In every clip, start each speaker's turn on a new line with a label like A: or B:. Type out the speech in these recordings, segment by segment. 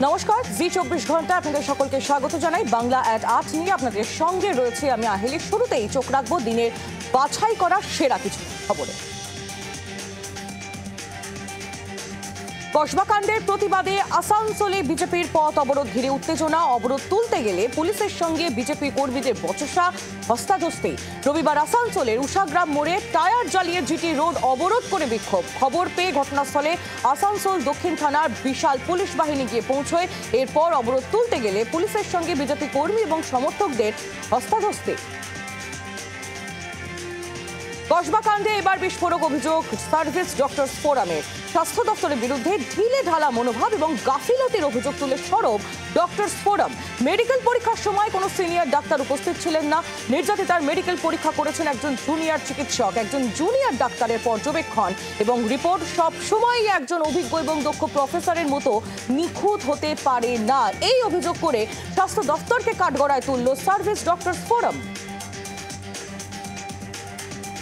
A: নমস্কার, জি24 ঘন্টা আপনাদের সকলকে স্বাগত জানাই। বাংলা at 8 নিয়ে আপনাদের সঙ্গে রয়েছে আমি আহেলি। শুরুতেই চোখ রাখবো দিনের বাছাই করা সেরা কিছু খবরে। কসবাকাণ্ডের প্রতিবাদে আসানসোলে বিজেপির পথ অবরোধ ঘিরে উত্তেজনা। অবরোধ তুলতে গেলে পুলিশের সঙ্গে বিজেপি কর্মীদের বচসা, ধস্তাধস্তি। রবিবার আসানসোলের উষাগ্রাম মোড়ে টায়ার জ্বালিয়ে জিটি রোড অবরোধ করে বিক্ষোভ। খবর পেয়ে ঘটনাস্থলে আসানসোল দক্ষিণ থানার বিশাল পুলিশ বাহিনী গিয়ে পৌঁছয়। এরপর অবরোধ তুলতে গেলে পুলিশের সঙ্গে বিজেপি কর্মী এবং সমর্থকদের ধস্তাধস্তি। কসবাকাণ্ডে এবার বিস্ফোরক অভিযোগ সার্ভিস ডক্টরস ফোরামের। স্বাস্থ্য দপ্তরের বিরুদ্ধে ঢিলে ঢালা মনোভাব এবং গাফিলতির অভিযোগ তুলে সরব ডক্টরস ফোরাম। মেডিকেল পরীক্ষার সময় কোনো সিনিয়র ডাক্তার উপস্থিত ছিলেন না। নির্যাতিতার মেডিকেল পরীক্ষা করেছেন একজন জুনিয়র চিকিৎসক। একজন জুনিয়র ডাক্তারের পর্যবেক্ষণ এবং রিপোর্ট সব সময়ই একজন অভিজ্ঞ এবং দক্ষ প্রফেসরের মতো নিখুঁত হতে পারে না। এই অভিযোগ করে স্বাস্থ্য দপ্তরকে কাঠগড়ায় তুলল সার্ভিস ডক্টরস ফোরাম।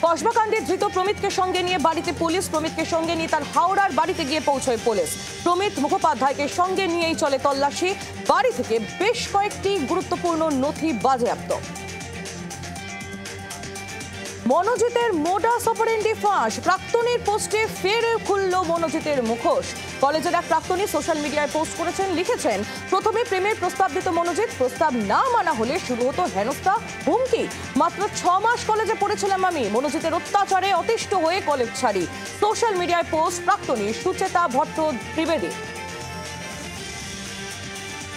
A: কসবাকাণ্ডে ধৃত প্রমিতকে সঙ্গে নিয়ে বাড়িতে পুলিশ। প্রমিতকে সঙ্গে নিয়ে তার হাওড়ার বাড়িতে গিয়ে পৌঁছয় পুলিশ। প্রমিত মুখোপাধ্যায়কে সঙ্গে নিয়েই চলে তল্লাশি। বাড়ি থেকে বেশ কয়েকটি গুরুত্বপূর্ণ নথি বাজেয়াপ্ত। মনোজিতের মোডাস অপারেন্ডি ফাঁস। প্রাক্তনীর পোস্টে ফের খুলল মনোজিতের মুখোশ। কলেজের এক প্রাক্তনী সোশ্যাল মিডিয়ায় পোস্ট করেছেন, লিখেছেন, প্রথমে প্রেমের প্রস্তাব দিত মনোজিৎ, প্রস্তাব না মানা হলে শুরু হতো হেনস্থা, হুমকি। মাত্র 6 মাস কলেজে পড়েছিলাম আমি। মনোজিতের অত্যাচারে অতিষ্ঠ হয়ে কলেজ ছাড়ি। সোশ্যাল মিডিয়ায় পোস্ট প্রাক্তনী সুচেতা ভট্ট ত্রিবেদী।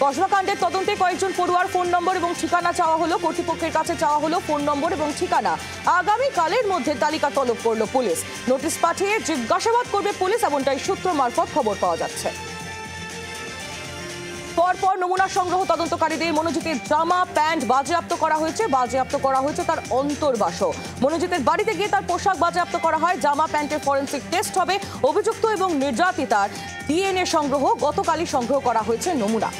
A: কসবাকাণ্ডের তদন্তে কয়েকজন পড়ুয়ার ফোন নম্বর এবং ঠিকানা চাওয়া হলো। কর্তৃপক্ষের কাছে চাওয়া হলো ফোন নম্বর এবং ঠিকানা। আগামীকালের মধ্যে তালিকা তলব করল পুলিশ। নোটিশ পাঠিয়ে জিজ্ঞাসাবাদ করবে পুলিশ, এমনটাই সূত্র মারফত খবর পাওয়া যাচ্ছে। পরপর নমুনা সংগ্রহ তদন্তকারীদের। মনোজিতের জামা প্যান্ট বাজেয়াপ্ত করা হয়েছে। বাজেয়াপ্ত করা হয়েছে তার অন্তর্বাসও। মনোজিতের বাড়িতে গিয়ে তার পোশাক বাজেয়াপ্ত করা হয়। জামা প্যান্টের ফরেন্সিক টেস্ট হবে। অভিযুক্ত এবং নির্যাতিতার ডিএনএ সংগ্রহ। গতকালই সংগ্রহ করা হয়েছে নমুনা।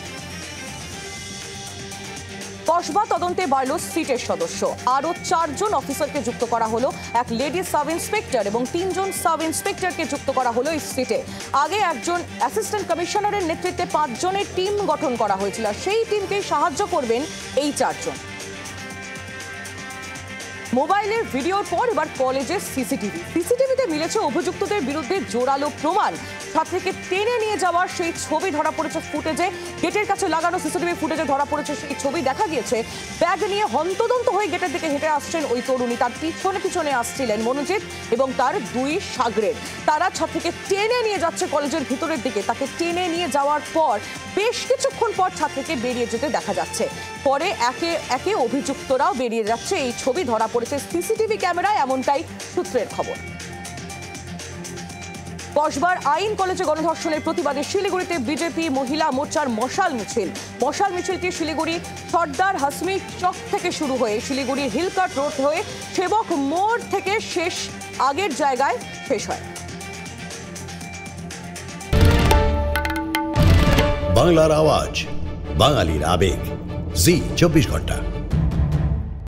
A: কসবা তদন্তে বাড়ল সিটের সদস্য। আরও 4 জন অফিসারকে যুক্ত করা হলো। এক লেডি সাব ইন্সপেক্টর এবং 3 জন সাব ইন্সপেক্টরকে যুক্ত করা হলো এই সিটে। আগে একজন অ্যাসিস্ট্যান্ট কমিশনারের নেতৃত্বে 5 জনের টিম গঠন করা হয়েছিল। সেই টিমকে সাহায্য করবেন এই 4 জন। মোবাইলের ভিডিওর পর এবার কলেজের সিসিটিভিতে মিলেছে অভিযুক্তদের বিরুদ্ধে জোরালো প্রমাণ। ছাত্রীকে টেনে নিয়ে যাওয়ার সেই ছবি ধরা পড়েছে ফুটেজে। গেটের কাছে লাগানো সিসিটিভি ফুটেজে ধরা পড়েছে সেই ছবি। দেখা গিয়েছে ব্যাগ নিয়ে হন্তদন্ত হয়ে গেটের দিকে হেঁটে আসছেন ওই তরুণী। তার পিছনে পিছনে আসছিলেন মনোজিৎ এবং তার 2 সাগরেদ। তারা ছাত্রীকে টেনে নিয়ে যাচ্ছে কলেজের ভিতরের দিকে। তাকে টেনে নিয়ে যাওয়ার পর বেশ কিছুক্ষণ পর ছাত্রীকে বেরিয়ে যেতে দেখা যাচ্ছে। পরে একে একে অভিযুক্তরাও বেরিয়ে যাচ্ছে। এই ছবি ধরা পড়েছে সিসিটিভি ক্যামেরায়, এমনটাই সূত্রের খবর। কসবার আইন কলেজে গণধর্ষণের প্রতিবাদে শিলিগুড়িতে বিজেপি মহিলা মোর্চার মশাল মিছিল। মশাল মিছিলটি শিলিগুড়ি সর্দার হাসমি চক থেকে শুরু হয়ে শিলিগুড়ি হিলকাট রোড হয়ে সেবক মোড় থেকে শেষ আগের জায়গায় শেষ হয়।
B: বাংলার আওয়াজ, বাঙালির আবেগ, জি24 ঘন্টা।